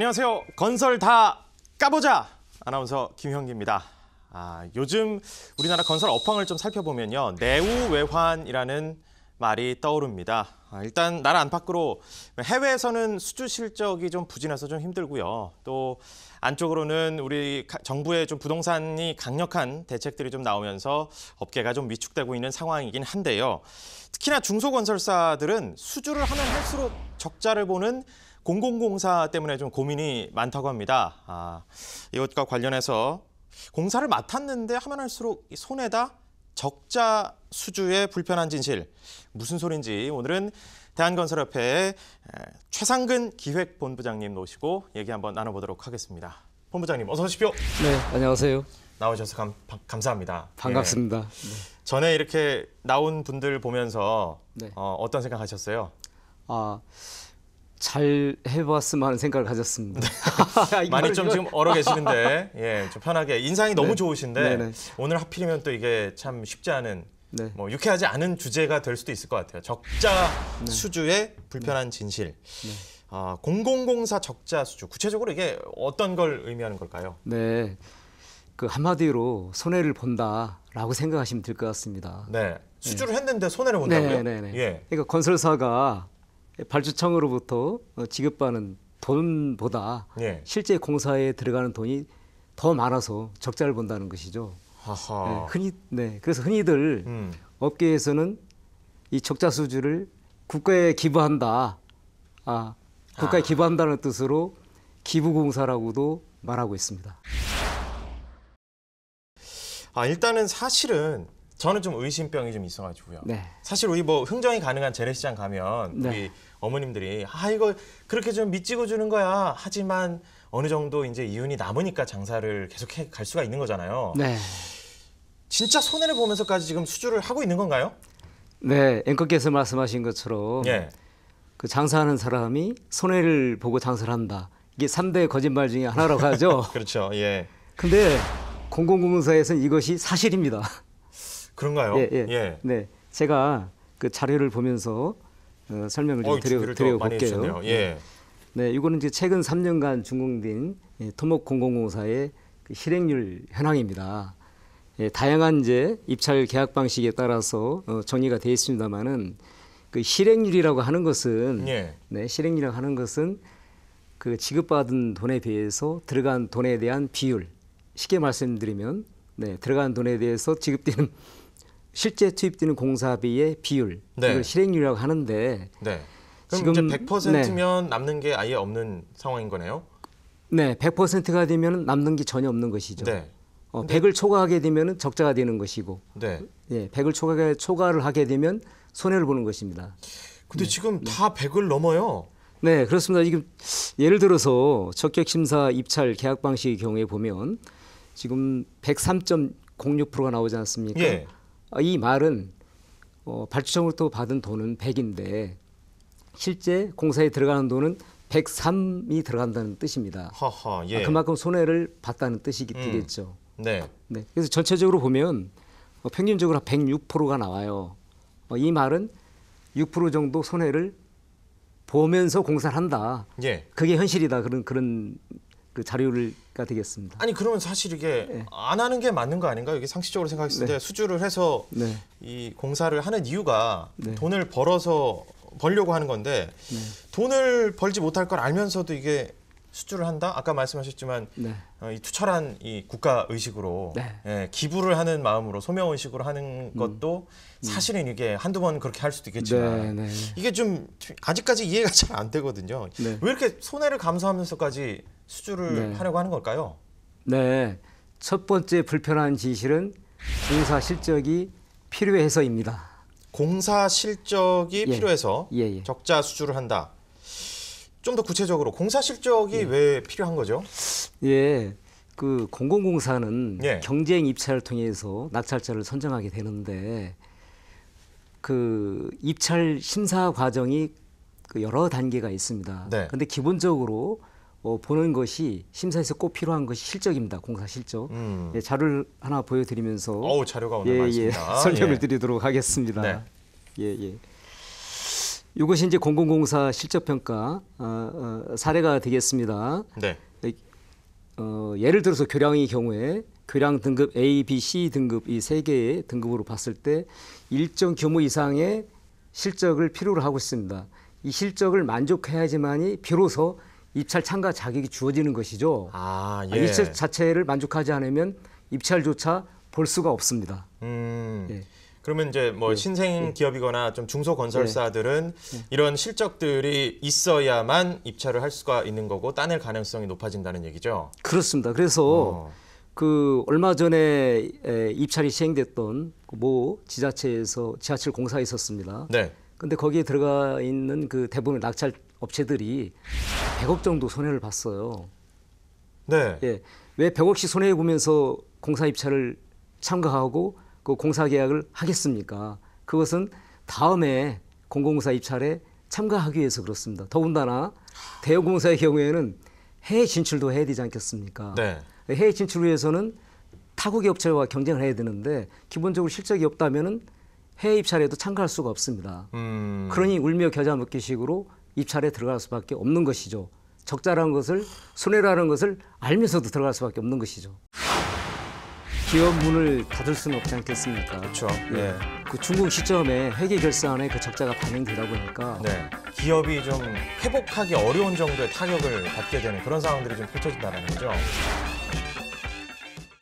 안녕하세요. 건설 다 까보자. 아나운서 김형기입니다. 요즘 우리나라 건설 업황을 좀 살펴보면요. 내우외환이라는 말이 떠오릅니다. 일단 나라 안팎으로 해외에서는 수주 실적이 좀 부진해서 좀 힘들고요. 또 안쪽으로는 우리 정부의 좀 부동산이 강력한 대책들이 좀 나오면서 업계가 좀 위축되고 있는 상황이긴 한데요. 특히나 중소건설사들은 수주를 하면 할수록 적자를 보는 공공공사 때문에 좀 고민이 많다고 합니다. 이것과 관련해서 공사를 맡았는데 하면 할수록 손해다 적자 수주의 불편한 진실. 무슨 소린지 오늘은 대한건설협회의 최상근 기획본부장님 모시고 얘기 한번 나눠보도록 하겠습니다. 본부장님 어서 오십시오. 네, 안녕하세요. 나오셔서 감사합니다. 반갑습니다. 네. 전에 이렇게 나온 분들 보면서 네. 어떤 생각하셨어요? 잘 해봤으면 하는 생각을 가졌습니다. 많이 좀 지금 얼어 계시는데 좀 편하게 인상이 너무 좋으신데 네네. 오늘 하필이면 또 이게 참 쉽지 않은 네. 유쾌하지 않은 주제가 될 수도 있을 것 같아요. 적자 수주의 불편한 진실. 공공공사 적자 수주. 구체적으로 이게 어떤 걸 의미하는 걸까요? 네, 그 한마디로 손해를 본다라고 생각하시면 될 것 같습니다. 네, 수주를 했는데 손해를 본다고요? 네. 예. 그러니까 건설사가 발주청으로부터 지급받는 돈보다 실제 공사에 들어가는 돈이 더 많아서 적자를 본다는 것이죠. 하하. 그래서 흔히들 업계에서는 이 적자 수주를 국가에 기부한다. 국가에 기부한다는 뜻으로 기부공사라고도 말하고 있습니다. 일단은 사실은 저는 좀 의심병이 좀 있어가지고요. 네. 사실 우리 흥정이 가능한 재래시장 가면 우리 어머님들이 이거 그렇게 좀 밑지고 주는 거야. 하지만 어느 정도 이제 이윤이 남으니까 장사를 계속 갈 수가 있는 거잖아요. 네. 진짜 손해를 보면서까지 지금 수주를 하고 있는 건가요? 네, 앵커께서 말씀하신 것처럼 그 장사하는 사람이 손해를 보고 장사를 한다. 이게 3대 거짓말 중에 하나라고 하죠. 그렇죠. 예. 근데 공공공사에서는 이것이 사실입니다. 그런가요? 네, 제가 그 자료를 보면서 설명을 좀 드려볼게요. 네, 이거는 이제 최근 3년간 준공된 토목공공공사의 그 실행률 현황입니다. 다양한 이제 입찰 계약 방식에 따라서 정리가 되어 있습니다만은 그 실행률이라고 하는 것은 실행률이라고 하는 것은 그 지급받은 돈에 비해서 들어간 돈에 대한 비율. 쉽게 말씀드리면 들어간 돈에 대해서 지급되는 실제 투입되는 공사비의 비율, 이걸 실행률이라고 하는데 그럼 지금 이제 100%면 남는 게 아예 없는 상황인 거네요? 네, 100%가 되면 남는 게 전혀 없는 것이죠. 100을 초과하게 되면 적자가 되는 것이고 100을 초과를 하게 되면 손해를 보는 것입니다. 근데 지금 다 100을 넘어요? 네, 그렇습니다. 지금 예를 들어서 적격심사 입찰 계약 방식의 경우에 보면 지금 103.06%가 나오지 않습니까? 이 말은 발주청으로부터 받은 돈은 100인데 실제 공사에 들어가는 돈은 103이 들어간다는 뜻입니다. 그만큼 손해를 봤다는 뜻이 되겠죠. 그래서 전체적으로 보면 평균적으로 106%가 나와요. 이 말은 6% 정도 손해를 보면서 공사를 한다. 그게 현실이다. 그런 그 자료가 되겠습니다. 아니 그러면 사실 이게 안 하는 게 맞는 거 아닌가요? 이게 상식적으로 생각했을 때 수주를 해서 이 공사를 하는 이유가 돈을 벌려고 하는 건데 돈을 벌지 못할 걸 알면서도 이게 수주를 한다? 아까 말씀하셨지만 이 투철한 이 국가 의식으로 기부를 하는 마음으로 소명 의식으로 하는 것도 사실은 이게 한두 번 그렇게 할 수도 있겠지만 이게 좀 아직까지 이해가 잘 안 되거든요. 왜 이렇게 손해를 감수하면서까지 수주를 하려고 하는 걸까요? 네, 첫 번째 불편한 진실은 공사 실적이 필요해서입니다. 공사 실적이 필요해서 적자 수주를 한다. 좀 더 구체적으로 공사 실적이 왜 필요한 거죠? 그 공공공사는 경쟁 입찰을 통해서 낙찰자를 선정하게 되는데 그 입찰 심사 과정이 그 여러 단계가 있습니다. 그런데 기본적으로 보는 것이 심사에서 꼭 필요한 것이 실적입니다. 공사 실적. 자료를 하나 보여드리면서 자료가 오늘 많습니다. 설명을 드리도록 하겠습니다. 이것이 이제 공공공사 실적평가 사례가 되겠습니다. 네. 예를 들어서 교량의 경우에 교량 등급 A, B, C 등급 이 세 개의 등급으로 봤을 때 일정 규모 이상의 실적을 필요로 하고 있습니다. 이 실적을 만족해야지만이 비로소 입찰 참가 자격이 주어지는 것이죠. 예. 입찰 자체를 만족하지 않으면 입찰조차 볼 수가 없습니다. 예. 그러면 이제 뭐 신생 기업이거나 좀 중소 건설사들은 이런 실적들이 있어야만 입찰을 할 수가 있는 거고 따낼 가능성이 높아진다는 얘기죠. 그렇습니다. 그래서 그 얼마 전에 입찰이 시행됐던 모 지자체에서 지하철 공사가 있었습니다. 네. 근데 거기에 들어가 있는 그 대부분의 낙찰 업체들이 100억 정도 손해를 봤어요. 네. 예. 왜 100억씩 손해 보면서 공사 입찰을 참가하고 그 공사 계약을 하겠습니까? 그것은 다음에 공공공사 입찰에 참가하기 위해서 그렇습니다. 더군다나 대형공사의 경우에는 해외 진출도 해야 되지 않겠습니까? 네. 해외 진출을 위해서는 타국의 업체와 경쟁을 해야 되는데 기본적으로 실적이 없다면은 해외 입찰에도 참가할 수가 없습니다. 그러니 울며 겨자 먹기식으로 입찰에 들어갈 수밖에 없는 것이죠. 적자라는 것을 손해라는 것을 알면서도 들어갈 수밖에 없는 것이죠. 기업 문을 닫을 수는 없지 않겠습니까? 그렇죠. 예. 그 중국 시점에 회계 결산에 그 적자가 반영되다 보니까 네. 기업이 좀 회복하기 어려운 정도의 타격을 받게 되는 그런 상황들이 좀 펼쳐진다는 거죠.